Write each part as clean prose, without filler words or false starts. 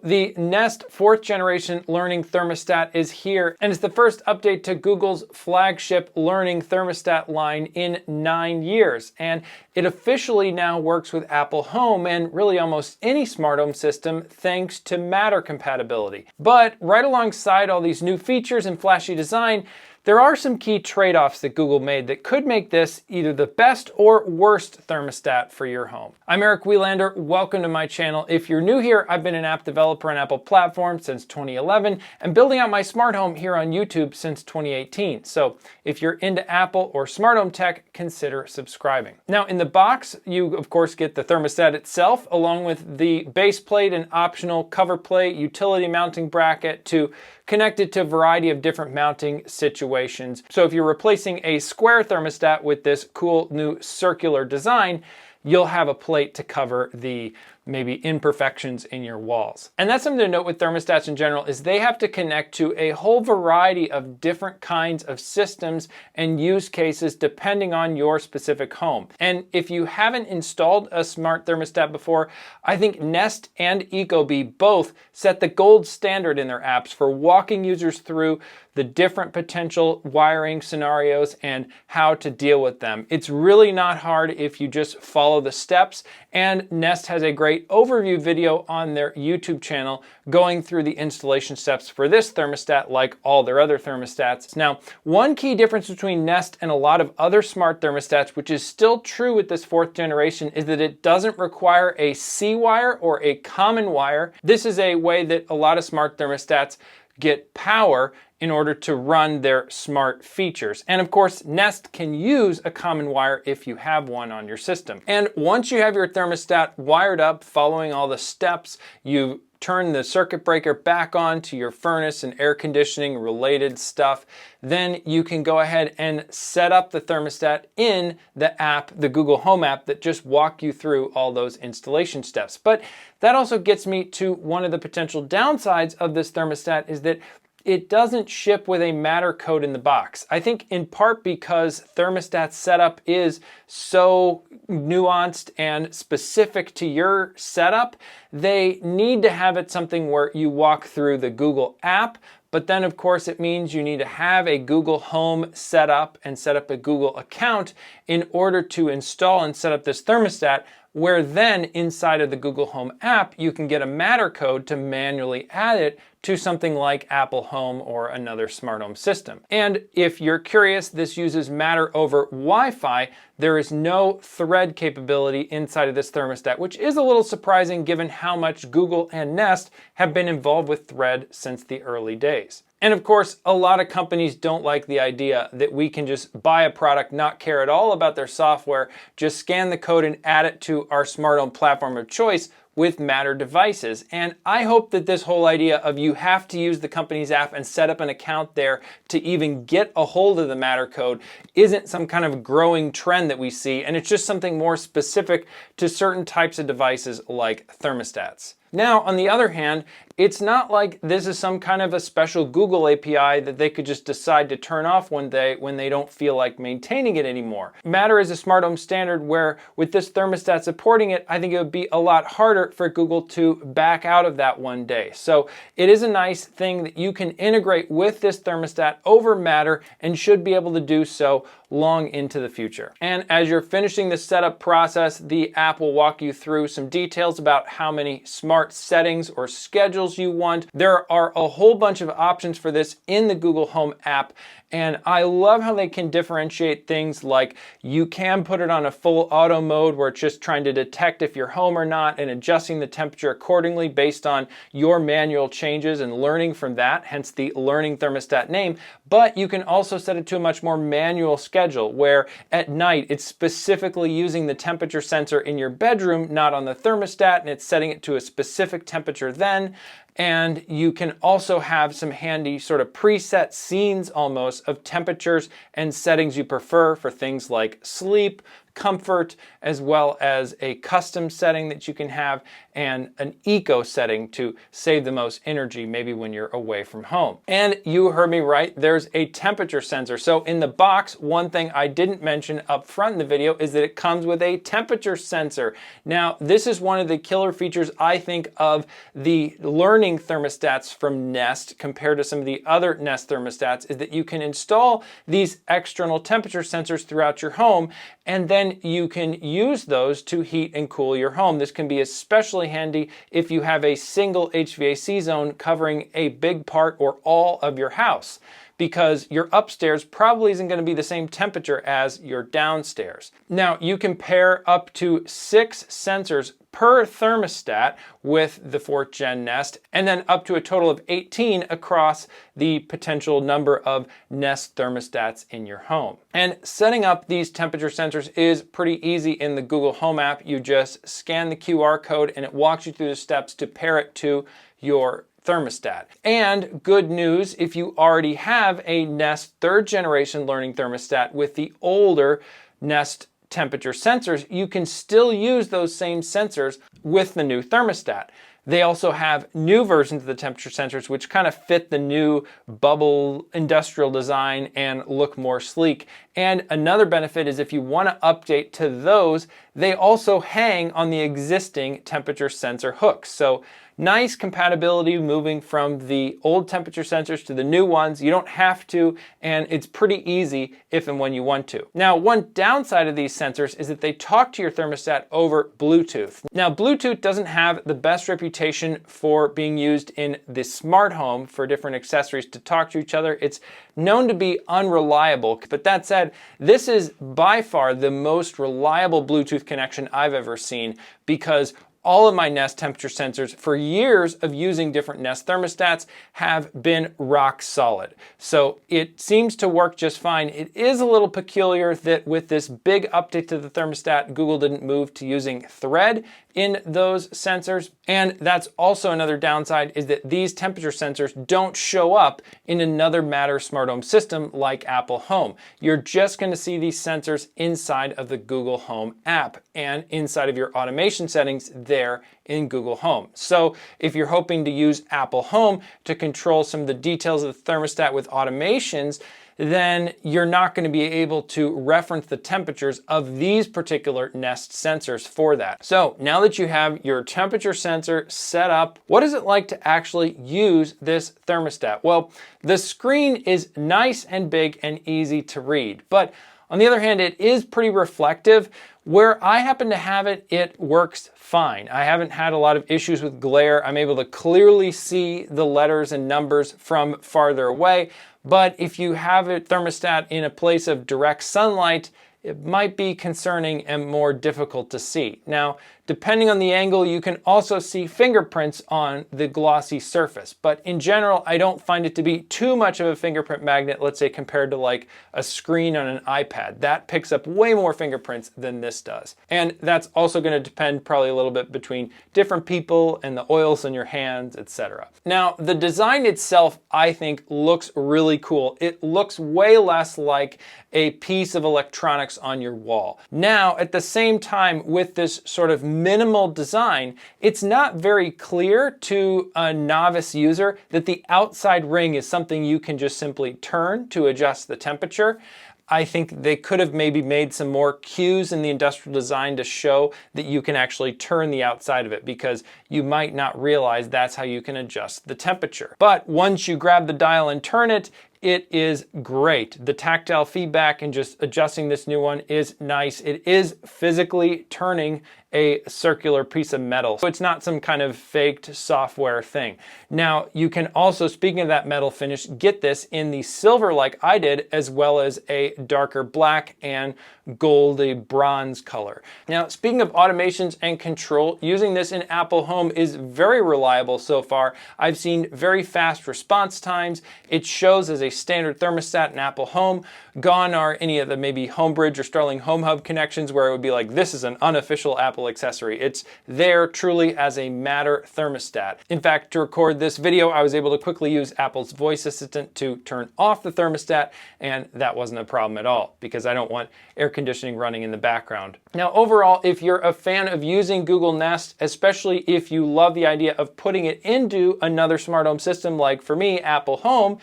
The Nest 4th generation learning thermostat is here, and it's the first update to Google's flagship learning thermostat line in 9 years. And it officially now works with Apple Home and really almost any smart home system thanks to Matter compatibility. But right alongside all these new features and flashy design, there are some key trade-offs that Google made that could make this either the best or worst thermostat for your home. I'm Eric Welander. Welcome to my channel. If you're new here, I've been an app developer on Apple platforms since 2011 and building out my smart home here on YouTube since 2018. So if you're into Apple or smart home tech, consider subscribing. Now in the box, you of course get the thermostat itself along with the base plate and optional cover plate, utility mounting bracket to connect it to a variety of different mounting situations. So if you're replacing a square thermostat with this cool new circular design, you'll have a plate to cover the maybe imperfections in your walls. And that's something to note with thermostats in general is they have to connect to a whole variety of different kinds of systems and use cases depending on your specific home. And if you haven't installed a smart thermostat before, I think Nest and Ecobee both set the gold standard in their apps for walking users through the different potential wiring scenarios and how to deal with them. It's really not hard if you just follow the steps, and Nest has a great overview video on their YouTube channel going through the installation steps for this thermostat like all their other thermostats. Now, one key difference between Nest and a lot of other smart thermostats, which is still true with this 4th generation, is that it doesn't require a C wire or a common wire. This is a way that a lot of smart thermostats get power in order to run their smart features. And of course, Nest can use a common wire if you have one on your system. And once you have your thermostat wired up, following all the steps, you turn the circuit breaker back on to your furnace and air conditioning related stuff, then you can go ahead and set up the thermostat in the app, the Google Home app that just walk you through all those installation steps. But that also gets me to one of the potential downsides of this thermostat is that it doesn't ship with a Matter code in the box. I think in part because thermostat setup is so nuanced and specific to your setup, they need to have it something where you walk through the Google app, but then of course it means you need to have a Google Home set up and set up a Google account in order to install and set up this thermostat, where then inside of the Google Home app, you can get a Matter code to manually add it to something like Apple Home or another smart home system. And if you're curious, this uses Matter over Wi-Fi. There is no Thread capability inside of this thermostat, which is a little surprising given how much Google and Nest have been involved with Thread since the early days. And of course, a lot of companies don't like the idea that we can just buy a product, not care at all about their software, just scan the code and add it to our smart home platform of choice with Matter devices. And I hope that this whole idea of you have to use the company's app and set up an account there to even get a hold of the Matter code isn't some kind of growing trend that we see, and it's just something more specific to certain types of devices like thermostats. Now, on the other hand, it's not like this is some kind of a special Google API that they could just decide to turn off one day when they don't feel like maintaining it anymore. Matter is a smart home standard where with this thermostat supporting it, I think it would be a lot harder for Google to back out of that one day. So it is a nice thing that you can integrate with this thermostat over Matter and should be able to do so long into the future. And as you're finishing the setup process, the app will walk you through some details about how many smart settings or schedules you want. There are a whole bunch of options for this in the Google Home app, and I love how they can differentiate things like you can put it on a full auto mode where it's just trying to detect if you're home or not and adjusting the temperature accordingly based on your manual changes and learning from that, hence the learning thermostat name. But you can also set it to a much more manual schedule where at night it's specifically using the temperature sensor in your bedroom, not on the thermostat, and it's setting it to a specific temperature then. And you can also have some handy sort of preset scenes almost of temperatures and settings you prefer for things like sleep, comfort, as well as a custom setting that you can have, and an eco setting to save the most energy maybe when you're away from home. And you heard me right, there's a temperature sensor. So in the box, one thing I didn't mention up front in the video is that it comes with a temperature sensor. Now, this is one of the killer features, I think, of the learning thermostats from Nest compared to some of the other Nest thermostats, is that you can install these external temperature sensors throughout your home, and then you can use those to heat and cool your home. This can be especially handy if you have a single HVAC zone covering a big part or all of your house, because your upstairs probably isn't going to be the same temperature as your downstairs. Now, you can pair up to 6 sensors per thermostat with the 4th Gen Nest, and then up to a total of 18 across the potential number of Nest thermostats in your home. And setting up these temperature sensors is pretty easy in the Google Home app. You just scan the QR code and it walks you through the steps to pair it to your thermostat. And good news, if you already have a Nest 3rd generation learning thermostat with the older Nest temperature sensors, you can still use those same sensors with the new thermostat. They also have new versions of the temperature sensors which kind of fit the new bubble industrial design and look more sleek. And another benefit is if you want to update to those, they also hang on the existing temperature sensor hooks. So nice compatibility moving from the old temperature sensors to the new ones. You don't have to, and it's pretty easy if and when you want to. Now, one downside of these sensors is that they talk to your thermostat over Bluetooth. Now, Bluetooth doesn't have the best reputation for being used in the smart home for different accessories to talk to each other. It's known to be unreliable, but that said, this is by far the most reliable Bluetooth connection I've ever seen, because all of my Nest temperature sensors, for years of using different Nest thermostats, have been rock solid. So it seems to work just fine. It is a little peculiar that with this big update to the thermostat, Google didn't move to using Thread in those sensors. And that's also another downside, is that these temperature sensors don't show up in another Matter smart home system like Apple Home. You're just going to see these sensors inside of the Google Home app and inside of your automation settings there in Google Home. So if you're hoping to use Apple Home to control some of the details of the thermostat with automations, then you're not going to be able to reference the temperatures of these particular Nest sensors for that. So now that you have your temperature sensor set up, what is it like to actually use this thermostat? Well, the screen is nice and big and easy to read, but on the other hand, it is pretty reflective. Where I happen to have it, it works fine. I haven't had a lot of issues with glare. I'm able to clearly see the letters and numbers from farther away. But if you have a thermostat in a place of direct sunlight, it might be concerning and more difficult to see. Now, depending on the angle, you can also see fingerprints on the glossy surface. But in general, I don't find it to be too much of a fingerprint magnet, let's say compared to like a screen on an iPad. That picks up way more fingerprints than this does. And that's also going to depend probably a little bit between different people and the oils in your hands, etc. Now, the design itself, I think, looks really cool. It looks way less like a piece of electronics on your wall. Now, at the same time, with this sort of minimal design, it's not very clear to a novice user that the outside ring is something you can just simply turn to adjust the temperature. I think they could have maybe made some more cues in the industrial design to show that you can actually turn the outside of it, because you might not realize that's how you can adjust the temperature. But once you grab the dial and turn it, it is great. The tactile feedback and just adjusting this new one is nice. It is physically turning a circular piece of metal, so it's not some kind of faked software thing. Now, you can also, speaking of that metal finish, get this in the silver like I did, as well as a darker black and goldy bronze color. Now, speaking of automations and control, using this in Apple Home is very reliable so far. I've seen very fast response times. It shows as a standard thermostat in Apple Home. Gone are any of the maybe Homebridge or Starling Home Hub connections where it would be like, this is an unofficial Apple Apple accessory. It's there truly as a Matter thermostat. In fact, to record this video, I was able to quickly use Apple's voice assistant to turn off the thermostat, and that wasn't a problem at all because I don't want air conditioning running in the background. Now, overall, if you're a fan of using Google Nest, especially if you love the idea of putting it into another smart home system, like for me, Apple Home,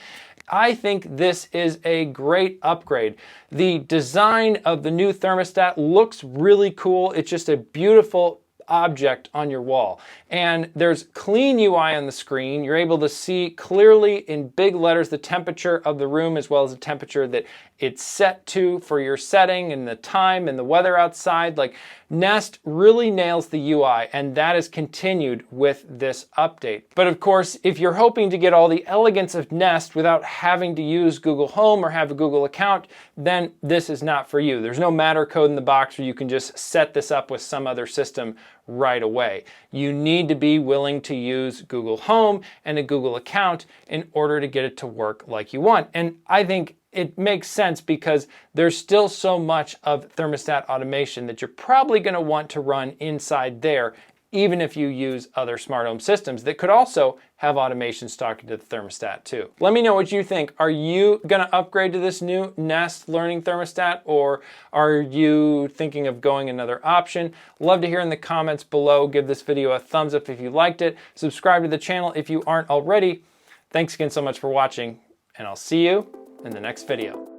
I think this is a great upgrade. The design of the new thermostat looks really cool. It's just a beautiful object on your wall. And there's clean UI on the screen. You're able to see clearly in big letters the temperature of the room as well as the temperature that it's set to for your setting and the time and the weather outside. Like, Nest really nails the UI, and that is continued with this update. But of course, if you're hoping to get all the elegance of Nest without having to use Google Home or have a Google account, then this is not for you. There's no Matter code in the box where you can just set this up with some other system right away. You need to be willing to use Google Home and a Google account in order to get it to work like you want. And I think it makes sense because there's still so much of thermostat automation that you're probably going to want to run inside there, even if you use other smart home systems that could also have automations talking to the thermostat too. Let me know what you think. Are you going to upgrade to this new Nest Learning Thermostat, or are you thinking of going another option? Love to hear in the comments below. Give this video a thumbs up if you liked it. Subscribe to the channel if you aren't already. Thanks again so much for watching, and I'll see you in the next video.